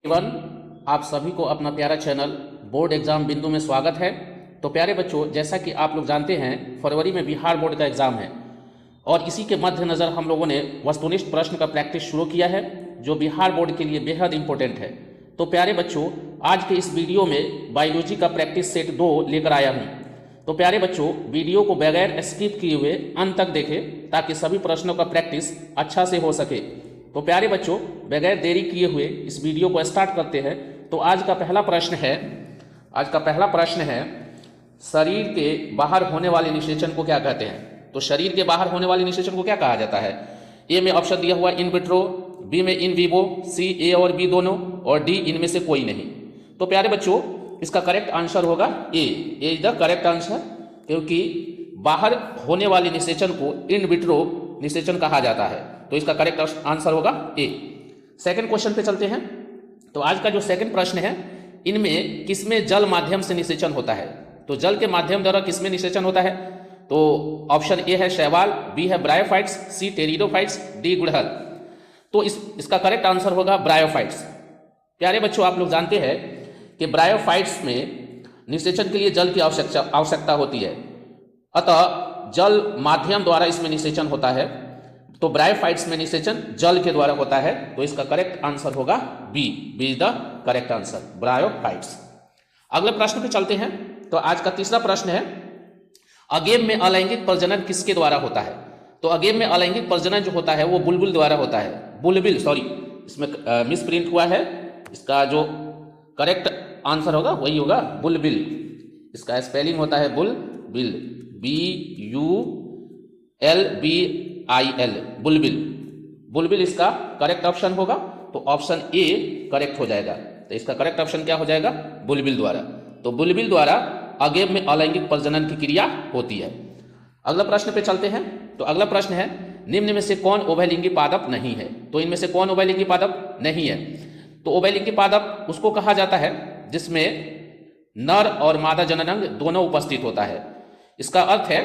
एवं आप सभी को अपना प्यारा चैनल बोर्ड एग्जाम बिंदु में स्वागत है। तो प्यारे बच्चों, जैसा कि आप लोग जानते हैं फरवरी में बिहार बोर्ड का एग्ज़ाम है और इसी के मद्देनज़र हम लोगों ने वस्तुनिष्ठ प्रश्न का प्रैक्टिस शुरू किया है जो बिहार बोर्ड के लिए बेहद इंपॉर्टेंट है। तो प्यारे बच्चों, आज के इस वीडियो में बायोलॉजी का प्रैक्टिस सेट 2 लेकर आया हूँ। तो प्यारे बच्चों, वीडियो को बगैर स्किप किए हुए अंत तक देखें ताकि सभी प्रश्नों का प्रैक्टिस अच्छा से हो सके। तो प्यारे बच्चों, बगैर देरी किए हुए इस वीडियो को स्टार्ट करते हैं। तो आज का पहला प्रश्न है शरीर के बाहर होने वाले निषेचन को क्या कहते हैं। तो शरीर के बाहर होने वाले निषेचन को क्या कहा जाता है। ए में ऑप्शन दिया हुआ इन विट्रो, बी में इन विवो, सी ए और बी दोनों, और डी इनमें से कोई नहीं। तो प्यारे बच्चों, इसका करेक्ट आंसर होगा ए इज द करेक्ट आंसर, क्योंकि बाहर होने वाले निषेचन को इन विट्रो निषेचन कहा जाता है। तो इसका करेक्ट आंसर होगा ए। सेकंड क्वेश्चन पे चलते हैं। तो आज का जो सेकंड प्रश्न है, इनमें किसमें जल माध्यम से निषेचन होता है। तो जल के माध्यम द्वारा किसमें निषेचन होता है। तो ऑप्शन ए है शैवाल, बी है ब्रायोफाइट्स, सी टेरिडोफाइट्स, डी गुड़हल। तो इसका करेक्ट आंसर होगा ब्रायोफाइट्स। प्यारे बच्चों, आप लोग जानते हैं कि ब्रायोफाइट्स में निषेचन के लिए जल की आवश्यकता होती है, अतः जल माध्यम द्वारा इसमें निषेचन होता है। तो ब्रायोफाइट्स में निषेचन जल के द्वारा होता है। तो इसका करेक्ट आंसर होगा B is the correct answer, bryophytes. अगले प्रश्न पे चलते हैं। तो आज का तीसरा प्रश्न है, अगेम में अलैंगिक प्रजनन किसके द्वारा होता है। तो अगेम में अलैंगिक प्रजनन जो होता है वो बुलबुल द्वारा होता है। बुलबिल, सॉरी, इसमें मिस प्रिंट हुआ है। इसका जो करेक्ट आंसर होगा वही होगा बुलबिल। इसका स्पेलिंग होता है बुलबिल, BULBIL, बुलबिल। बुलबिल इसका करेक्ट ऑप्शन होगा। तो ऑप्शन ए करेक्ट हो जाएगा। तो इसका करेक्ट ऑप्शन क्या हो जाएगा, बुलबिल द्वारा। तो बुलबिल द्वारा अगेम में अलैंगिक प्रजनन की क्रिया होती है। अगला प्रश्न पे चलते हैं। तो अगला प्रश्न है, निम्न में से कौन उभयलिंगी पादप नहीं है। तो इनमें से कौन उभयलिंगी पादप नहीं है। तो उभयलिंगी पादप उसको कहा जाता है जिसमें नर और मादा जननांग दोनों उपस्थित होता है। इसका अर्थ है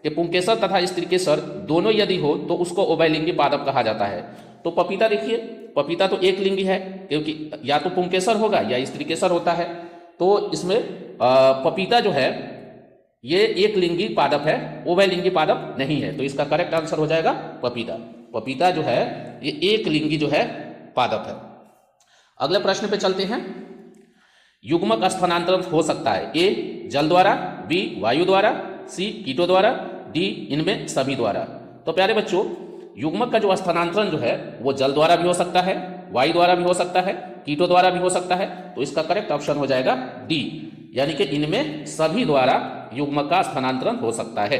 कि पुंकेसर तथा स्त्रीकेसर दोनों यदि हो तो उसको उभयलिंगी पादप कहा जाता है। तो पपीता देखिए, पपीता तो एक लिंगी है, क्योंकि या तो पुंकेसर होगा या स्त्रीकेसर होता है। तो इसमें पपीता जो है ये एक लिंगी पादप है, उभयलिंगी पादप नहीं है। तो इसका करेक्ट आंसर हो जाएगा पपीता। पपीता जो है ये एक लिंगी जो है पादप है। अगले प्रश्न पे चलते हैं। युग्मक स्थानांतरण हो सकता है, ए जल द्वारा, बी वायु द्वारा, सी कीटों द्वारा, डी इनमें सभी द्वारा। तो प्यारे बच्चों, युग्मक का जो स्थानांतरण जो है वो जल द्वारा भी हो सकता है, वायु द्वारा भी हो सकता है, कीटों द्वारा भी हो सकता है। तो इसका करेक्ट ऑप्शन हो जाएगा डी, यानी कि इनमें सभी द्वारा युग्मक का स्थानांतरण हो सकता है।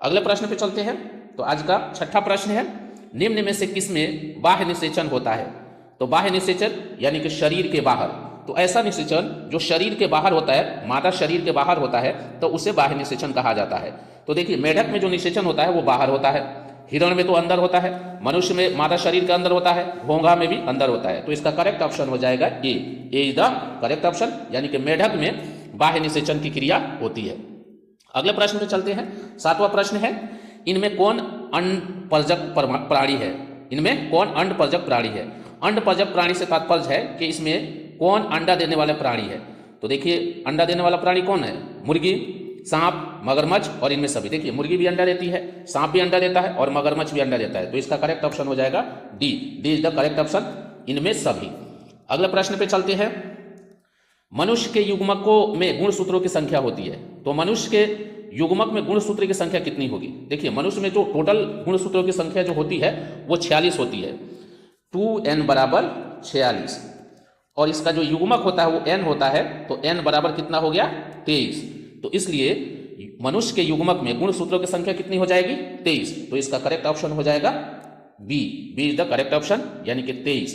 अगले प्रश्न पे चलते हैं। तो आज का छठा प्रश्न है, निम्न में से किसमें बाह्य निषेचन होता है। तो बाह्य निषेचन यानी कि शरीर के बाहर। तो ऐसा निषेचन जो शरीर के बाहर होता है, मादा शरीर के बाहर होता है, तो उसे बाह्य निषेचन कहा जाता है। तो देखिए, मेढक में जो निषेचन होता है वो बाहर होता है, हिरण में तो अंदर होता है, मनुष्य में मादा शरीर के अंदर होता है, घोंघा में भी अंदर होता है। तो इसका करेक्ट ऑप्शन हो जाएगा A is the correct option, यानी कि मेढक में बाह्य निषेचन की क्रिया होती है। अगले प्रश्न पे चलते हैं। सातवां प्रश्न है, इनमें कौन अंडपरजक प्राणी है। इनमें कौन अंडपरजक प्राणी है। अंडपरजक प्राणी से तात्पर्य है कि इसमें कौन अंडा देने वाले प्राणी है। तो देखिए, अंडा देने वाला प्राणी कौन है, मुर्गी, सांप, मगरमच्छ और इनमें सभी। देखिए, मुर्गी भी अंडा देती है, सांप भी अंडा देता है और मगरमच्छ भी अंडा देता है। तो इसका करेक्ट ऑप्शन हो जाएगा D is the correct option, इनमें सभी। अगले प्रश्न पे चलते हैं। मनुष्य के युग्मकों में गुणसूत्रों की संख्या होती है। तो मनुष्य के युग्मक में गुणसूत्र की संख्या कितनी होगी। देखिए, मनुष्य में जो टोटल गुणसूत्रों की संख्या जो होती है वो 46 होती है, 2n बराबर 46। और इसका जो युग्मक होता है वो n होता है, तो n बराबर कितना हो गया, 23। तो इसलिए मनुष्य के युग्मक में गुणसूत्रों की संख्या कितनी हो जाएगी, 23। तो इसका करेक्ट ऑप्शन हो जाएगा B is the correct option, यानी कि 23।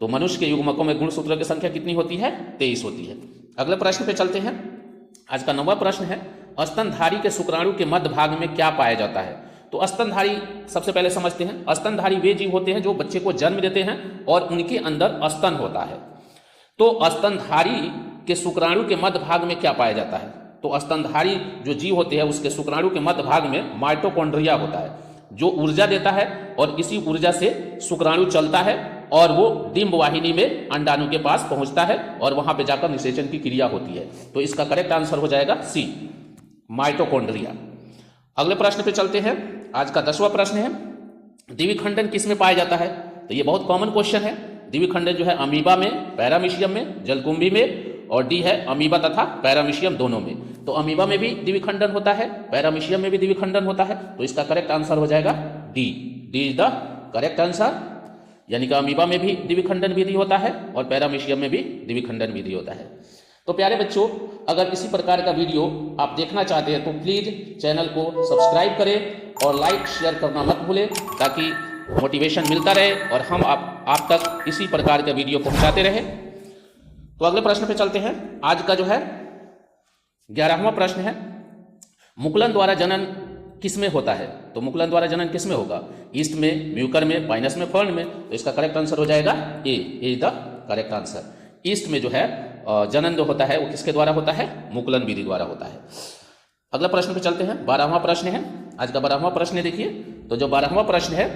तो मनुष्य के युग्मकों में गुणसूत्रों की संख्या कितनी होती है, 23 होती है। अगले प्रश्न पे चलते हैं। आज का 9वां प्रश्न है, स्तनधारी के शुक्राणु के मध्य भाग में क्या पाया जाता है। तो स्तनधारी सबसे पहले समझते हैं। स्तनधारी वे जीव होते हैं जो बच्चे को जन्म देते हैं और उनके अंदर स्तन होता है। तो स्तनधारी के शुक्राणु के मध्य भाग में क्या पाया जाता है। तो स्तनधारी जो जीव होते हैं उसके शुक्राणु के मध्य भाग में माइटोकॉन्ड्रिया होता है, जो ऊर्जा देता है और इसी ऊर्जा से शुक्राणु चलता है और वो डिंब वाहिनी में अंडाणु के पास पहुंचता है और वहां पे जाकर निषेचन की क्रिया होती है। तो इसका करेक्ट आंसर हो जाएगा सी, माइटोकॉन्ड्रिया। अगले प्रश्न पे चलते हैं। आज का 10वां प्रश्न है, द्विखंडन किस में पाया जाता है? तो ये बहुत कॉमन क्वेश्चन है। द्विखंडन जो है अमीबा में, पैरामीशियम में, जलकुंभी में, और डी है अमीबा तथा पैरामीशियम दोनों में। तो अमीबा में भी द्विखंडन होता है, पैरामीशियम में भी द्विखंडन होता है। तो इसका करेक्ट आंसर हो जाएगा D, D is the correct answer. यानी कि अमीबा में भी द्विखंडन विधि होता है और पैरामीशियम में भी द्विखंडन विधि होता है। तो प्यारे बच्चों, अगर इसी प्रकार का वीडियो आप देखना चाहते हैं तो प्लीज चैनल को सब्सक्राइब करें और लाइक शेयर करना मत भूलें, ताकि मोटिवेशन मिलता रहे और हम आप तक इसी प्रकार का वीडियो पहुंचाते रहे। तो अगले प्रश्न पे चलते हैं। आज का जो है 11वां प्रश्न है, मुकुलन द्वारा जनन किसमें होता है? तो मुकुलन द्वारा जनन किसमें होगा? ईस्ट में, म्यूकर में, पाइनस में, फर्न में। तो इसका करेक्ट आंसर हो जाएगा A is the correct answer. ईस्ट में जो है जनन जो होता है वो किसके द्वारा होता है? मुकुलन विधि द्वारा होता है। अगला प्रश्न पे चलते हैं। 12वां प्रश्न है। आज का 12वां प्रश्न देखिए। तो जो 12वां प्रश्न है,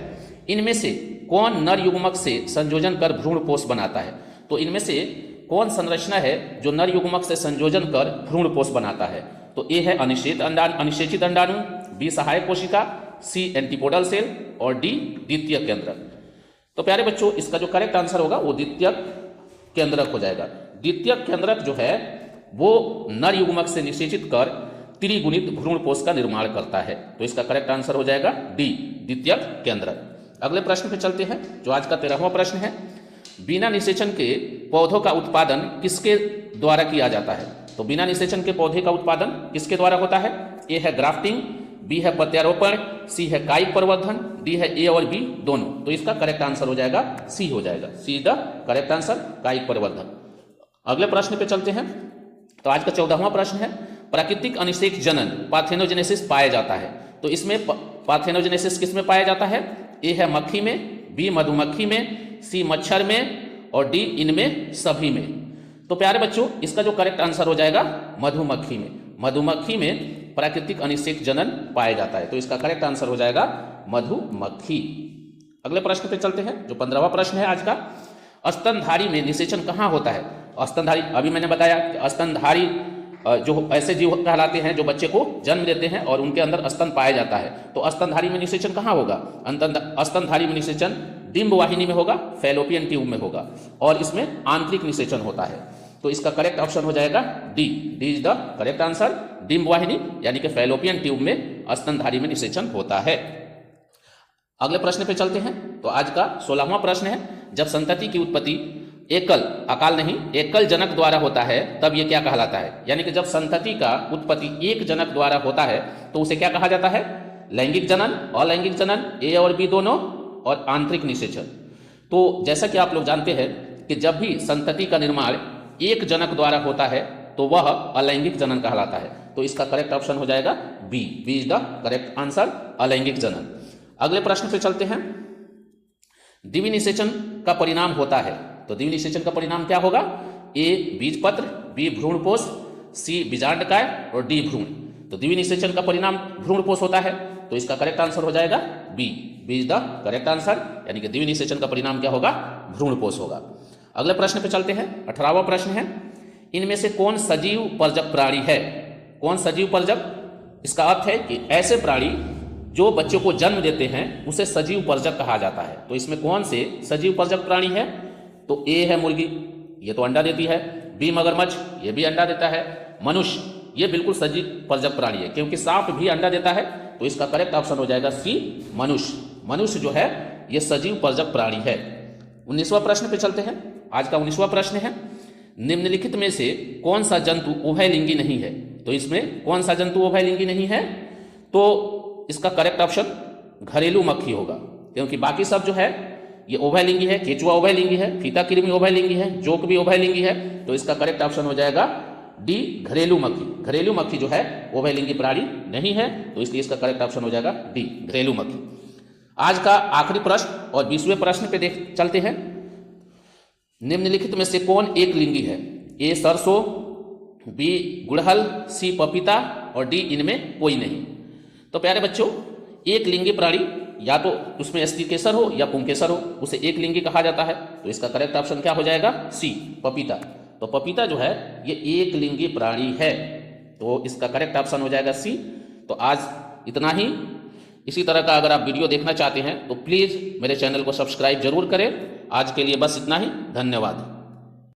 इनमें से कौन नर युग्मक से संयोजन कर भ्रूणपोष बनाता है? तो इनमें से कौन संरचना है जो नर युग्मक से संयोजन कर भ्रूणपोष बनाता है? तो ए है अनिषेचित अंडाणु, बी सहायक कोशिका, सी एंटीपोडल सेल और डी द्वितीयक केंद्रक। तो प्यारे बच्चों, इसका जो करेक्ट आंसर होगा वो द्वितीयक केंद्रक हो जाएगा। द्वितीयक केंद्रक जो है वो नर युग्मक से निषेचित कर त्रिगुणित भ्रूणपोष का निर्माण करता है। तो इसका करेक्ट आंसर हो जाएगा डी, द्वितीयक केंद्रक। अगले प्रश्न पे चलते हैं, जो आज का 13वां प्रश्न है। बिना निषेचन के पौधों का उत्पादन किसके द्वारा किया जाता है? तो बिना निषेचन के पौधे का उत्पादन किसके द्वारा होता है? ए है ग्राफ्टिंग, बी है प्रत्यारोपण, सी है कायिक प्रवर्धन, डी है ए और बी दोनों। तो इसका करेक्ट आंसर हो जाएगा सी हो जाएगा, सी द करेक्ट आंसर, कायिक प्रवर्धन। अगले प्रश्न पे चलते हैं। तो आज का 14वां प्रश्न है, प्राकृतिक अनिषेक जनन पार्थेनोजेनेसिस पाया जाता है। तो इसमें पार्थेनोजेनेसिस किस में पाया जाता है? ए है मक्खी में, बी मधुमक्खी में, सी मच्छर में और डी इनमें सभी में। तो प्यारे बच्चों, इसका जो करेक्ट आंसर हो जाएगा मधुमक्खी में। मधुमक्खी में प्राकृतिक अनिषेक जनन पाया जाता है। तो इसका करेक्ट आंसर हो जाएगा मधुमक्खी। अगले प्रश्न पे चलते हैं, जो 15वां प्रश्न है आज का। स्तनधारी में निषेचन कहाँ होता है? स्तनधारी, अभी मैंने बताया कि स्तनधारी जो ऐसे जीव कहलाते हैं जो बच्चे को जन्म देते हैं और उनके अंदर स्तन पाया जाता है। तो स्तनधारी में निषेचन कहाँ होगा? स्तनधारी में निषेचन डिंब वाहिनी में होगा, फैलोपियन ट्यूब में होगा और इसमें आंतरिक निषेचन होता है। तो इसका करेक्ट ऑप्शन हो जाएगा D, D is the correct answer. डिंब वाहिनी यानी कि फैलोपियन ट्यूब में स्तनधारी में निषेचन होता है। अगले प्रश्न पे चलते हैं। तो आज का 16वां प्रश्न है, जब संतति की उत्पत्ति एकल, अकाल नहीं, एकल जनक द्वारा होता है तब ये क्या कहलाता है? यानी कि जब संतति का उत्पत्ति एक जनक द्वारा होता है तो उसे क्या कहा जाता है? लैंगिक जनन, अलैंगिक जनन, ए और बी दोनों और आंतरिक निषेचन। तो जैसा कि आप लोग जानते हैं कि जब भी संतति का निर्माण एक जनक द्वारा होता है तो वह अलैंगिक जनन कहलाता है। तो इसका करेक्ट ऑप्शन हो जाएगा B, B is the correct answer, अलैंगिक जनन। अगले प्रश्न पे चलते हैं। द्विवीय निषेचन का परिणाम होता है। तो द्विवीय निषेचन का परिणाम क्या होगा? ए बीजपत्र, बी भ्रूणपोष, सी बीजांडकाय और डी भ्रूण। तो द्विवीय निषेचन का परिणाम भ्रूणपोष होता है। तो इसका करेक्ट आंसर हो जाएगा B, B is the correct answer. यानी कि द्विवीय निषेचन का परिणाम क्या होगा? भ्रूणपोष होगा। अगले प्रश्न पे चलते हैं। 18वां प्रश्न है, इनमें से कौन सजीव परजक प्राणी है? कौन सजीव परजक? इसका अर्थ है कि ऐसे प्राणी जो बच्चों को जन्म देते हैं उसे सजीव परजक कहा जाता है। तो इसमें कौन से सजीव परजक प्राणी है? तो ए है मुर्गी, ये तो अंडा देती है, बी मगरमच्छ, ये भी अंडा देता है, मनुष्य, ये बिल्कुल सजीव परजक प्राणी है क्योंकि सांप भी अंडा देता है। तो इसका करेक्ट ऑप्शन हो जाएगा सी, मनुष्य। मनुष्य जो है ये सजीव परजक प्राणी है। 19वां प्रश्न पे चलते हैं। आज का 19वां प्रश्न है, निम्नलिखित में से कौन सा जंतु उभयलिंगी नहीं है? तो इसमें कौन सा जंतु उभयलिंगी नहीं है? तो इसका करेक्ट ऑप्शन घरेलू मक्खी होगा क्योंकि बाकी सब जो है ये उभयलिंगी है। केचुआ उभयलिंगी है, फीता कृमि उभयलिंगी है, जोक भी उभयलिंगी है। तो इसका करेक्ट ऑप्शन हो जाएगा डी, घरेलू मक्खी। घरेलू मक्खी जो है उभयलिंगी प्राणी नहीं है, तो इसलिए इसका करेक्ट ऑप्शन हो जाएगा डी, घरेलू मक्खी। आज का आखिरी प्रश्न और 20वें प्रश्न पे चलते हैं। निम्नलिखित में से कौन एक लिंगी है? ए सरसों, बी गुड़हल, सी पपीता और डी इनमें कोई नहीं। तो प्यारे बच्चों, एक लिंगी प्राणी या तो उसमें अस्थि केसर हो या पुंकेसर हो, उसे एक लिंगी कहा जाता है। तो इसका करेक्ट ऑप्शन क्या हो जाएगा? सी, पपीता। तो पपीता जो है ये एक लिंगी प्राणी है, तो इसका करेक्ट ऑप्शन हो जाएगा सी। तो आज इतना ही। इसी तरह का अगर आप वीडियो देखना चाहते हैं तो प्लीज़ मेरे चैनल को सब्सक्राइब जरूर करें। आज के लिए बस इतना ही, धन्यवाद।